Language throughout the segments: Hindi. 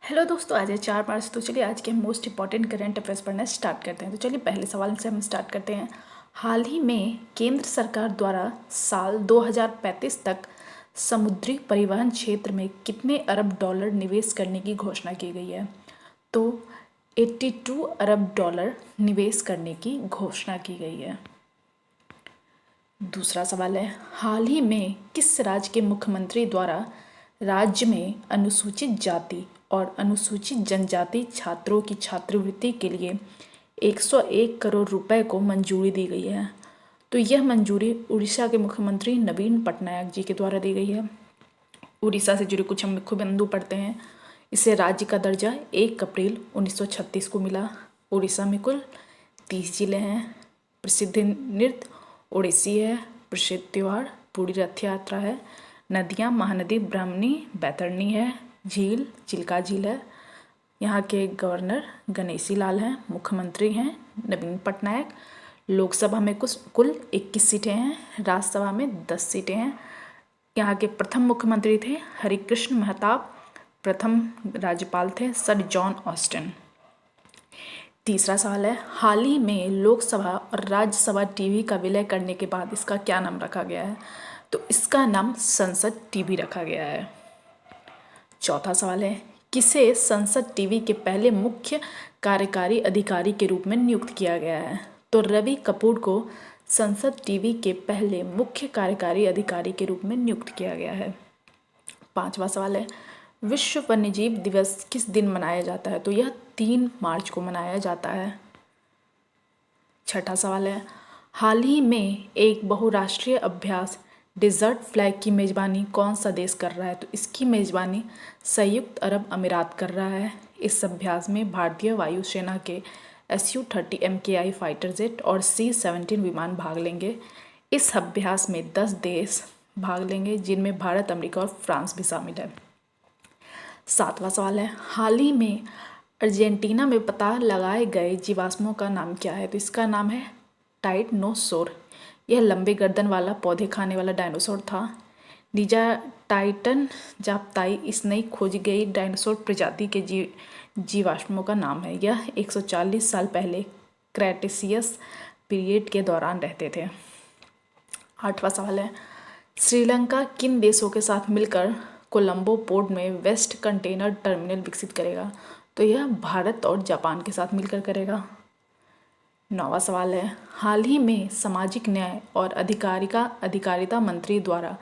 हेलो दोस्तों, आज है 4 मार्च। तो चलिए आज के मोस्ट इंपॉर्टेंट करंट अफेयर्स पढ़ना स्टार्ट करते हैं। तो चलिए पहले सवाल से हम स्टार्ट करते हैं। हाल ही में केंद्र सरकार द्वारा साल 2035 तक समुद्री परिवहन क्षेत्र में कितने अरब डॉलर निवेश करने की घोषणा की गई है? तो 82 अरब डॉलर निवेश करने की घोषणा की गई है। दूसरा सवाल है, हाल ही में किस राज्य के मुख्यमंत्री द्वारा राज्य में अनुसूचित जाति और अनुसूचित जनजाति छात्रों की छात्रवृत्ति के लिए 101 करोड़ रुपए को मंजूरी दी गई है? तो यह मंजूरी उड़ीसा के मुख्यमंत्री नवीन पटनायक जी के द्वारा दी गई है। उड़ीसा से जुड़े कुछ हम मुख्य बिंदु पढ़ते हैं। इसे राज्य का दर्जा 1 अप्रैल 1936 को मिला। उड़ीसा में कुल 30 जिले हैं। प्रसिद्ध नृत्य ओडिसी है। प्रसिद्ध त्यौहार पूरी रथ यात्रा है। नदियाँ महानदी ब्राह्मणी बैतरणी है। झील चिल्का झील है। यहाँ के गवर्नर गणेशी लाल हैं। मुख्यमंत्री हैं नवीन पटनायक। लोकसभा में कुल 21 सीटें हैं। राज्यसभा में 10 सीटें हैं। यहाँ के प्रथम मुख्यमंत्री थे हरिकृष्ण मेहताब। प्रथम राज्यपाल थे सर जॉन ऑस्टिन। तीसरा सवाल है, हाल ही में लोकसभा और राज्यसभा टीवी का विलय करने के बाद इसका क्या नाम रखा गया है? तो इसका नाम संसद टीवी रखा गया है। चौथा सवाल है, किसे संसद टीवी के पहले मुख्य कार्यकारी अधिकारी के रूप में नियुक्त किया गया है? तो रवि कपूर को संसद टीवी के पहले मुख्य कार्यकारी अधिकारी के रूप में नियुक्त किया गया है। पांचवा सवाल है, विश्व वन्यजीव दिवस किस दिन मनाया जाता है? तो यह 3 मार्च को मनाया जाता है। छठा सवाल है, हाल ही में एक बहुराष्ट्रीय अभ्यास डेजर्ट फ्लैग की मेजबानी कौन सा देश कर रहा है? तो इसकी मेजबानी संयुक्त अरब अमीरात कर रहा है। इस अभ्यास में भारतीय वायुसेना के Su-30 MKI फाइटर जेट और C-17 विमान भाग लेंगे। इस अभ्यास में 10 देश भाग लेंगे, जिनमें भारत, अमेरिका और फ्रांस भी शामिल है। सातवां सवाल है, हाल ही में अर्जेंटीना में पता लगाए गए जीवाश्मों का नाम क्या है? तो इसका नाम है टाइटनोसोर। यह लंबे गर्दन वाला पौधे खाने वाला डायनासोर था। निजा टाइटन जाप्ताई इस नई खोजी गई डायनासोर प्रजाति के जीवाश्मों का नाम है। यह 140 साल पहले क्रेटेशियस पीरियड के दौरान रहते थे। आठवां सवाल है, श्रीलंका किन देशों के साथ मिलकर कोलंबो पोर्ट में वेस्ट कंटेनर टर्मिनल विकसित करेगा? तो यह भारत और जापान के साथ मिलकर करेगा। नौवां सवाल है, हाल ही में सामाजिक न्याय और अधिकारिता मंत्री द्वारा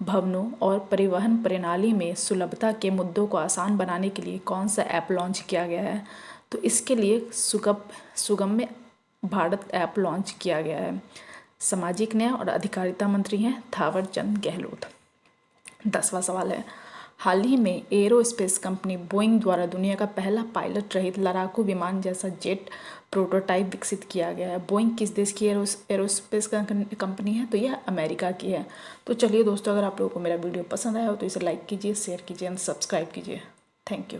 भवनों और परिवहन प्रणाली में सुलभता के मुद्दों को आसान बनाने के लिए कौन सा ऐप लॉन्च किया गया है? तो इसके लिए सुगम्य भारत ऐप लॉन्च किया गया है। सामाजिक न्याय और अधिकारिता मंत्री हैं थावर चंद गहलोत। 10वां सवाल है, हाल ही में एरोस्पेस कंपनी बोइंग द्वारा दुनिया का पहला पायलट रहित लड़ाकू विमान जैसा जेट प्रोटोटाइप विकसित किया गया है। बोइंग किस देश की एरोस्पेस कंपनी है? तो यह अमेरिका की है। तो चलिए दोस्तों, अगर आप लोगों को मेरा वीडियो पसंद आया हो तो इसे लाइक कीजिए, शेयर कीजिए एंड सब्सक्राइब कीजिए। Thank you.